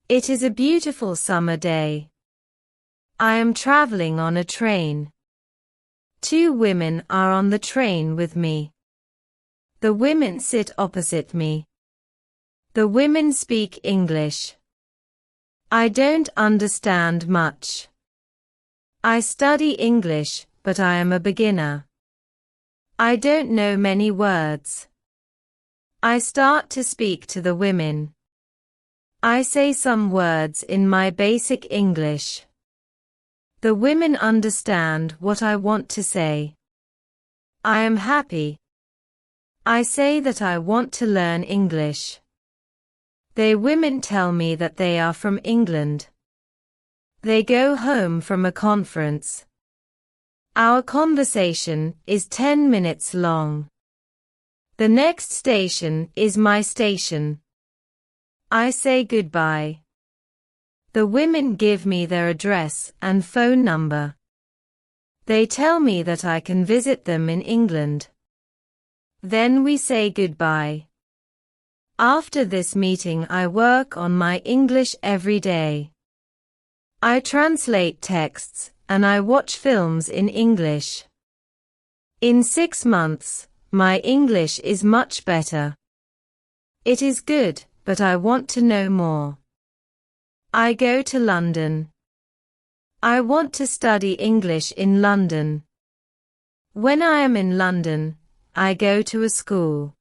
It is a beautiful summer day. I am traveling on a train. Two women are on the train with me. The women sit opposite me. The women speak English. I don't understand much. I study English, but I am a beginner. I don't know many words. I start to speak to the women. I say some words in my basic English. The women understand what I want to say. I am happy. I say that I want to learn English. They women tell me that they are from England. They go home from a conference. Our conversation is 10 minutes long. The next station is my station. I say goodbye. The women give me their address and phone number. They tell me that I can visit them in England. Then we say goodbye. After this meeting, I work on my English every day. I translate texts, and I watch films in English. In 6 months, my English is much better. It is good, but I want to know more. I go to London. I want to study English in London. When I am in London, I go to a school.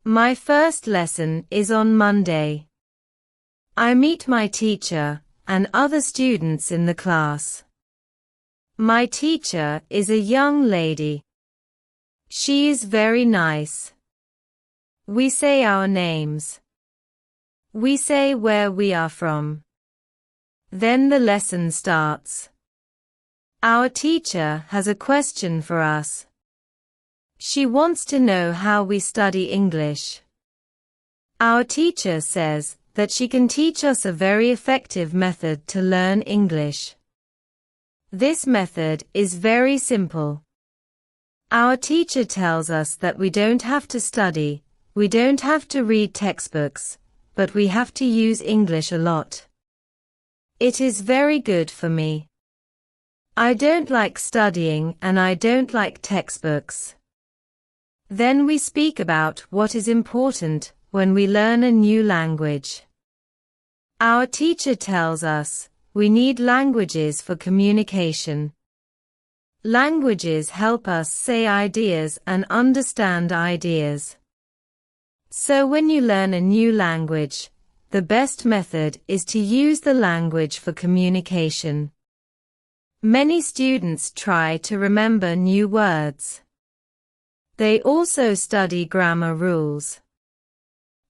My first lesson is on Monday. I meet my teacher and other students in the class. My teacher is a young lady. She is very nice. We say our names. We say where we are from. Then the lesson starts. Our teacher has a question for us. She wants to know how we study English. Our teacher says that she can teach us a very effective method to learn English. This method is very simple. Our teacher tells us that we don't have to study, we don't have to read textbooks, but we have to use English a lot. It is very good for me. I don't like studying and I don't like textbooks. Then we speak about what is important when we learn a new language. Our teacher tells us we need languages for communication. Languages help us say ideas and understand ideas. So when you learn a new language, the best method is to use the language for communication. Many students try to remember new words. They also study grammar rules.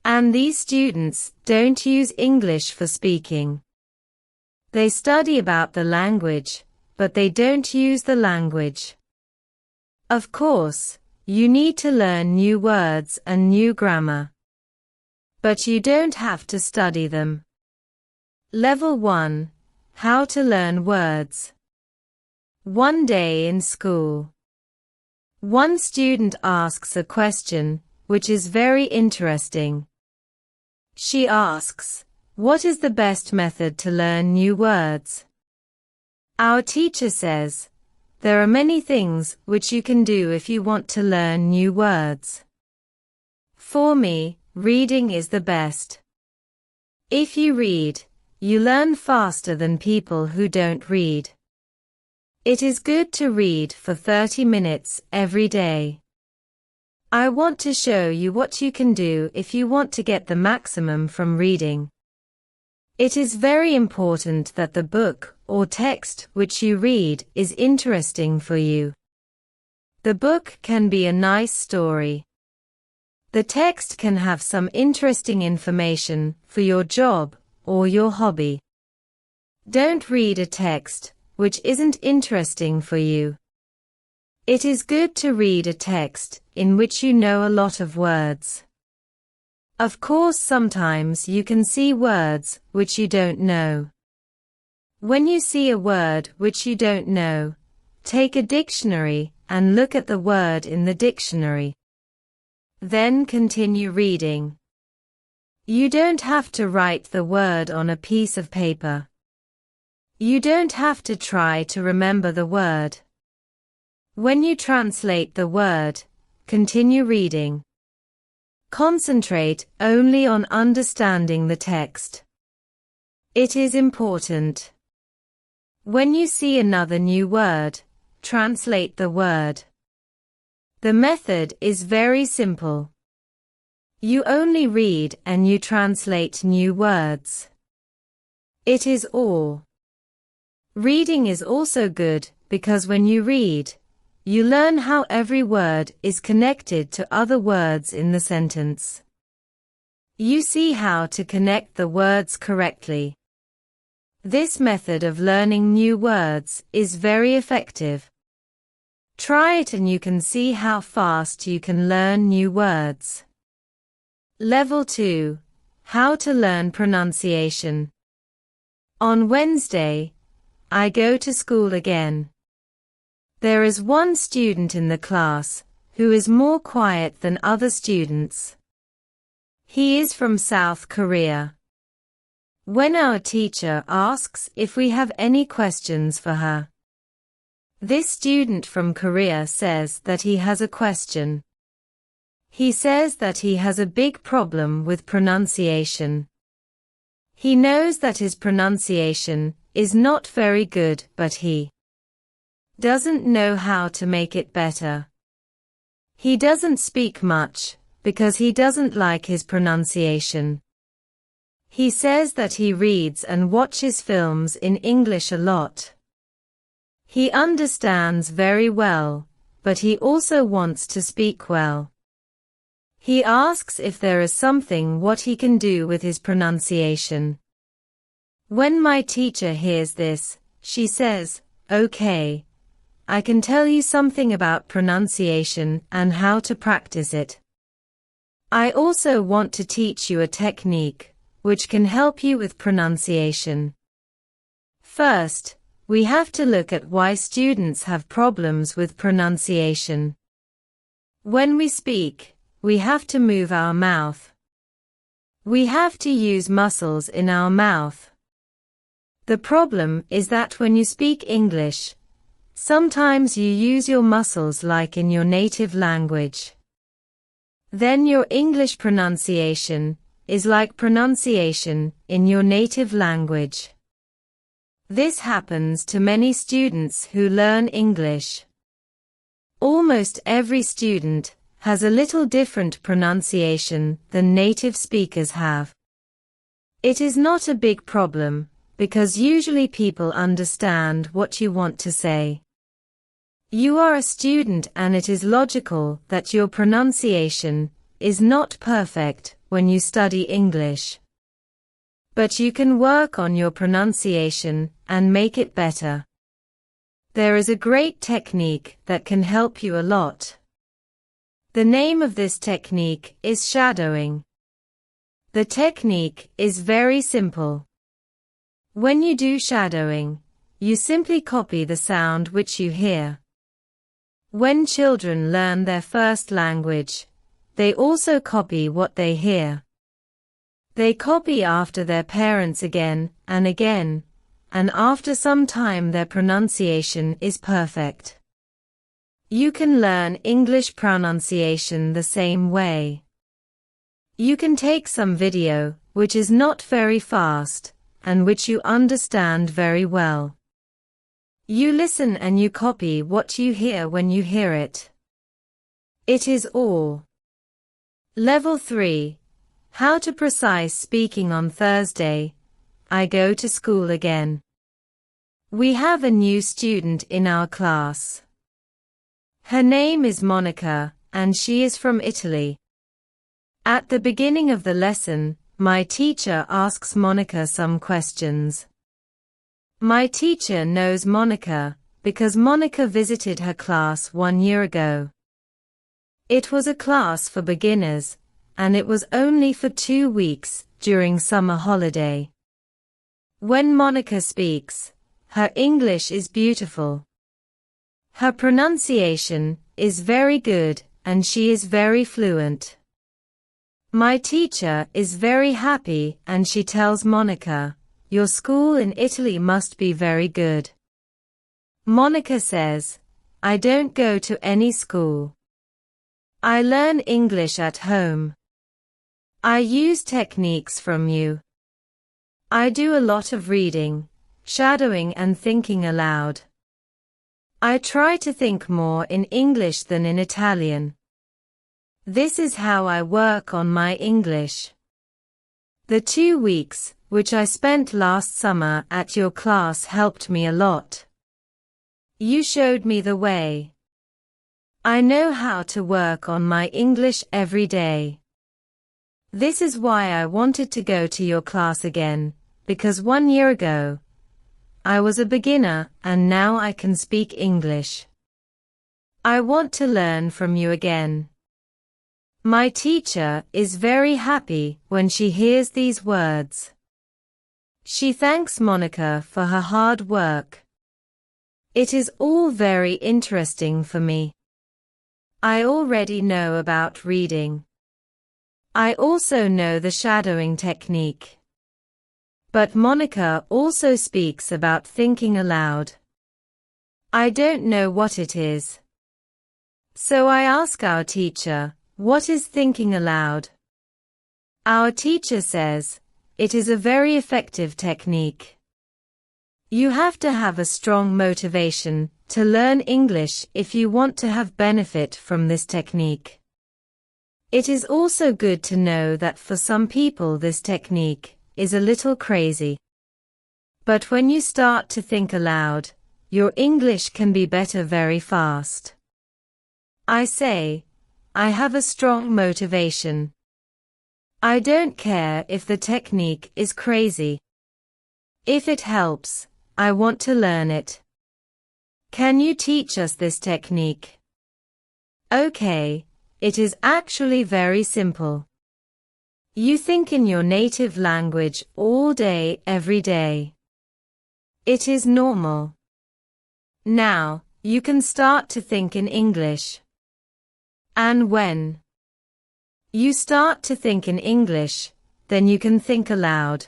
And these students don't use English for speaking. They study about the language, but they don't use the language. Of course, you need to learn new words and new grammar. But you don't have to study them. Level 1. How to learn words. One day in school. One student asks a question, which is very interesting. She asks, what is the best method to learn new words? Our teacher says, there are many things which you can do if you want to learn new words. For me, reading is the best. If you read, you learn faster than people who don't read. It is good to read for 30 minutes every day. I want to show you what you can do if you want to get the maximum from reading. It is very important that the book or text which you read is interesting for you. The book can be a nice story. The text can have some interesting information for your job or your hobby. Don't read a text which isn't interesting for you. It is good to read a text in which you know a lot of words. Of course, sometimes you can see words which you don't know. When you see a word which you don't know, take a dictionary and look at the word in the dictionary. Then continue reading. You don't have to write the word on a piece of paper. You don't have to try to remember the word. When you translate the word, continue reading. Concentrate only on understanding the text. It is important. When you see another new word, translate the word. The method is very simple. You only read and you translate new words. It is all. Reading is also good because when you read, you learn how every word is connected to other words in the sentence. You see how to connect the words correctly. This method of learning new words is very effective. Try it and you can see how fast you can learn new words. Level 2. How to learn pronunciation. On Wednesday, I go to school again. There is one student in the class who is more quiet than other students. He is from South Korea. When our teacher asks if we have any questions for her, this student from Korea says that he has a question. He says that he has a big problem with pronunciation. He knows that his pronunciation is not very good, but he doesn't know how to make it better. He doesn't speak much because he doesn't like his pronunciation. He says that he reads and watches films in English a lot. He understands very well, but he also wants to speak well. He asks if there is something what he can do with his pronunciation. When my teacher hears this, she says, "Okay, I can tell you something about pronunciation and how to practice it. I also want to teach you a technique which can help you with pronunciation." First, we have to look at why students have problems with pronunciation. When we speak, we have to move our mouth. We have to use muscles in our mouth. The problem is that when you speak English, sometimes you use your muscles like in your native language. Then your English pronunciation is like pronunciation in your native language. This happens to many students who learn English. Almost every student has a little different pronunciation than native speakers have. It is not a big problem, because usually people understand what you want to say. You are a student and it is logical that your pronunciation is not perfect when you study English. But you can work on your pronunciation and make it better. There is a great technique that can help you a lot. The name of this technique is shadowing. The technique is very simple. When you do shadowing, you simply copy the sound which you hear. When children learn their first language, they also copy what they hear. They copy after their parents again and again, and after some time their pronunciation is perfect. You can learn English pronunciation the same way. You can take some video, which is not very fast, and which you understand very well. You listen and you copy what you hear when you hear it. It is all. Level 3. How to precise speaking on Thursday. I go to school again. We have a new student in our class. Her name is Monica, and she is from Italy. At the beginning of the lesson, my teacher asks Monica some questions. My teacher knows Monica, because Monica visited her class 1 year ago. It was a class for beginners, and it was only for 2 weeks, during summer holiday. When Monica speaks, her English is beautiful. Her pronunciation is very good and she is very fluent. My teacher is very happy and she tells Monica, "Your school in Italy must be very good." Monica says, "I don't go to any school. I learn English at home. I use techniques from you. I do a lot of reading, shadowing and thinking aloud. I try to think more in English than in Italian. This is how I work on my English. The 2 weeks, which I spent last summer at your class, helped me a lot. You showed me the way. I know how to work on my English every day. This is why I wanted to go to your class again, because 1 year ago, I was a beginner and now I can speak English. I want to learn from you again." My teacher is very happy when she hears these words. She thanks Monica for her hard work. It is all very interesting for me. I already know about reading. I also know the shadowing technique. But Monica also speaks about thinking aloud. I don't know what it is. So I ask our teacher, "What is thinking aloud?" Our teacher says, "It is a very effective technique. You have to have a strong motivation to learn English if you want to have benefit from this technique. It is also good to know that for some people this technique is a little crazy. But when you start to think aloud, your English can be better very fast." I say, I have a strong motivation. I don't care if the technique is crazy. If it helps, I want to learn it. Can you teach us this technique? Okay, it is actually very simple. You think in your native language all day, every day. It is normal. Now, you can start to think in English. And when you start to think in English, then you can think aloud.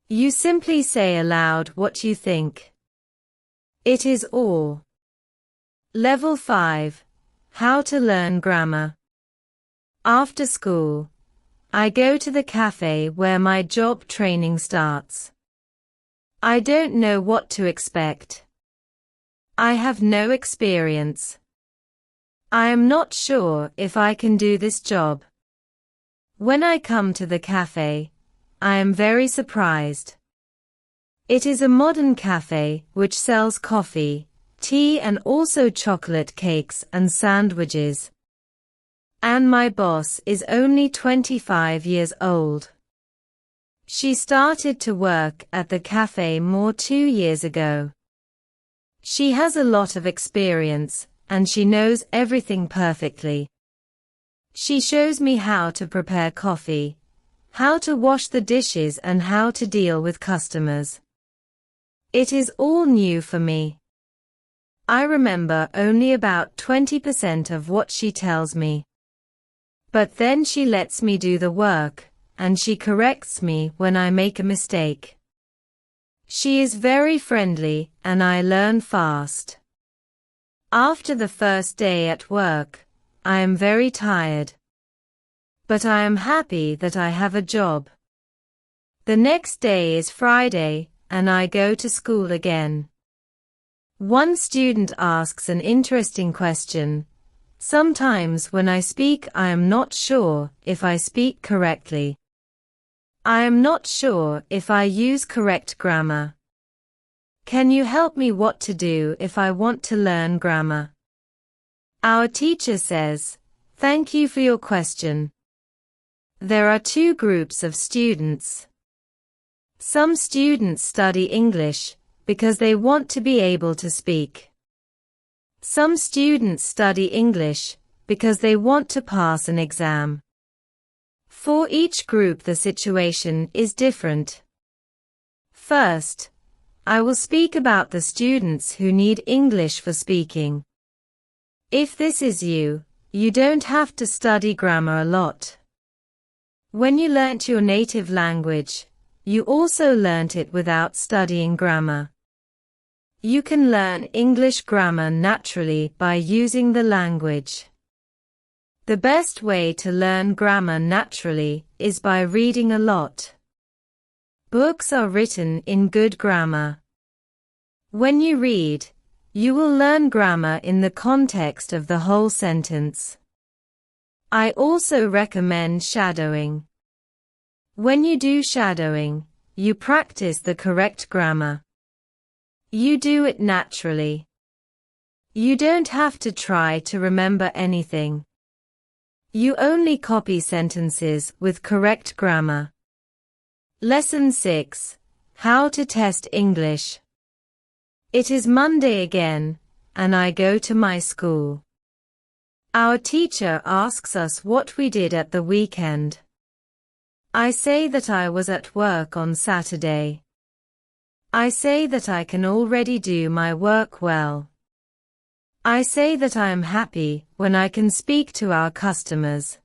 You simply say aloud what you think. It is all. Level 5. How to learn grammar. After school, I go to the cafe where my job training starts. I don't know what to expect. I have no experience. I am not sure if I can do this job. When I come to the cafe, I am very surprised. It is a modern cafe which sells coffee, tea and also chocolate cakes and sandwiches. And my boss is only 25 years old. She started to work at the cafe more 2 years ago. She has a lot of experience, and she knows everything perfectly. She shows me how to prepare coffee, how to wash the dishes and how to deal with customers. It is all new for me. I remember only about 20% of what she tells me. But then she lets me do the work, and she corrects me when I make a mistake. She is very friendly, and I learn fast. After the first day at work, I am very tired. But I am happy that I have a job. The next day is Friday, and I go to school again. One student asks an interesting question. Sometimes when I speak, I am not sure if I speak correctly. I am not sure if I use correct grammar. Can you help me what to do if I want to learn grammar? Our teacher says, "Thank you for your question." There are 2 groups of students. Some students study English because they want to be able to speak. Some students study English because they want to pass an exam. For each group the situation is different. First, I will speak about the students who need English for speaking. If this is you, you don't have to study grammar a lot. When you learnt your native language, you also learnt it without studying grammar. You can learn English grammar naturally by using the language. The best way to learn grammar naturally is by reading a lot. Books are written in good grammar. When you read, you will learn grammar in the context of the whole sentence. I also recommend shadowing. When you do shadowing, you practice the correct grammar. You do it naturally. You don't have to try to remember anything. You only copy sentences with correct grammar. Lesson 6. How to test English. It is Monday again, and I go to my school. Our teacher asks us what we did at the weekend. I say that I was at work on Saturday. I say that I can already do my work well. I say that I am happy when I can speak to our customers.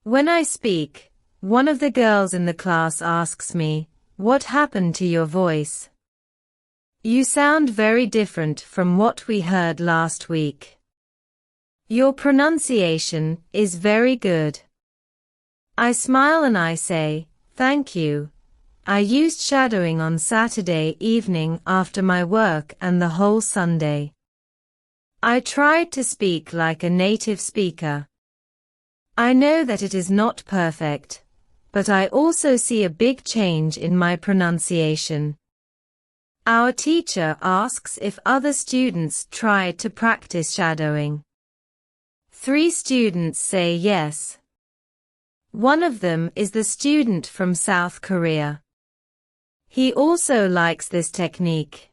When I speak, one of the girls in the class asks me, "What happened to your voice? You sound very different from what we heard last week. Your pronunciation is very good." I smile and I say, "Thank you. I used shadowing on Saturday evening after my work and the whole Sunday. I tried to speak like a native speaker. I know that it is not perfect, but I also see a big change in my pronunciation." Our teacher asks if other students tried to practice shadowing. 3 students say yes. One of them is the student from South Korea. He also likes this technique.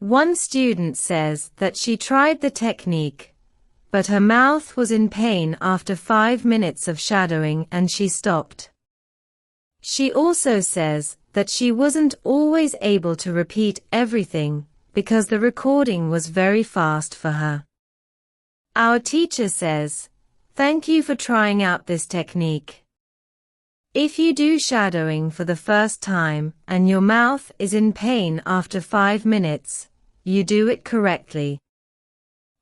One student says that she tried the technique, but her mouth was in pain after 5 minutes of shadowing and she stopped. She also says that she wasn't always able to repeat everything because the recording was very fast for her. Our teacher says, "Thank you for trying out this technique. If you do shadowing for the first time and your mouth is in pain after 5 minutes, you do it correctly.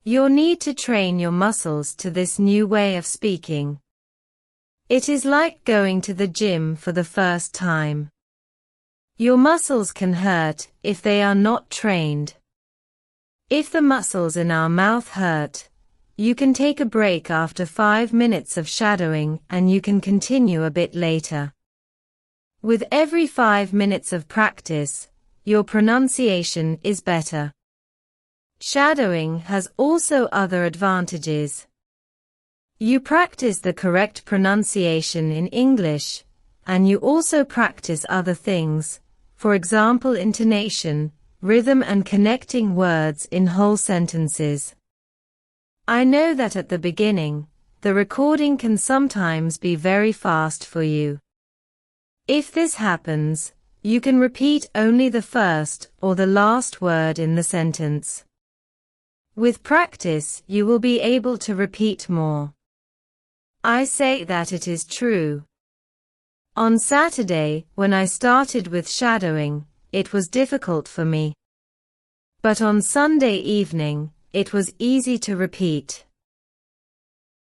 You'll need to train your muscles to this new way of speaking. It is like going to the gym for the first time. Your muscles can hurt if they are not trained. If the muscles in our mouth hurt, you can take a break after 5 minutes of shadowing and you can continue a bit later. With every 5 minutes of practice, your pronunciation is better. Shadowing has also other advantages. You practice the correct pronunciation in English, and you also practice other things, for example intonation, rhythm and connecting words in whole sentences. I know that at the beginning, the recording can sometimes be very fast for you. If this happens, you can repeat only the first or the last word in the sentence. With practice, you will be able to repeat more. I say that it is true. On Saturday, when I started with shadowing, it was difficult for me. But on Sunday evening, it was easy to repeat.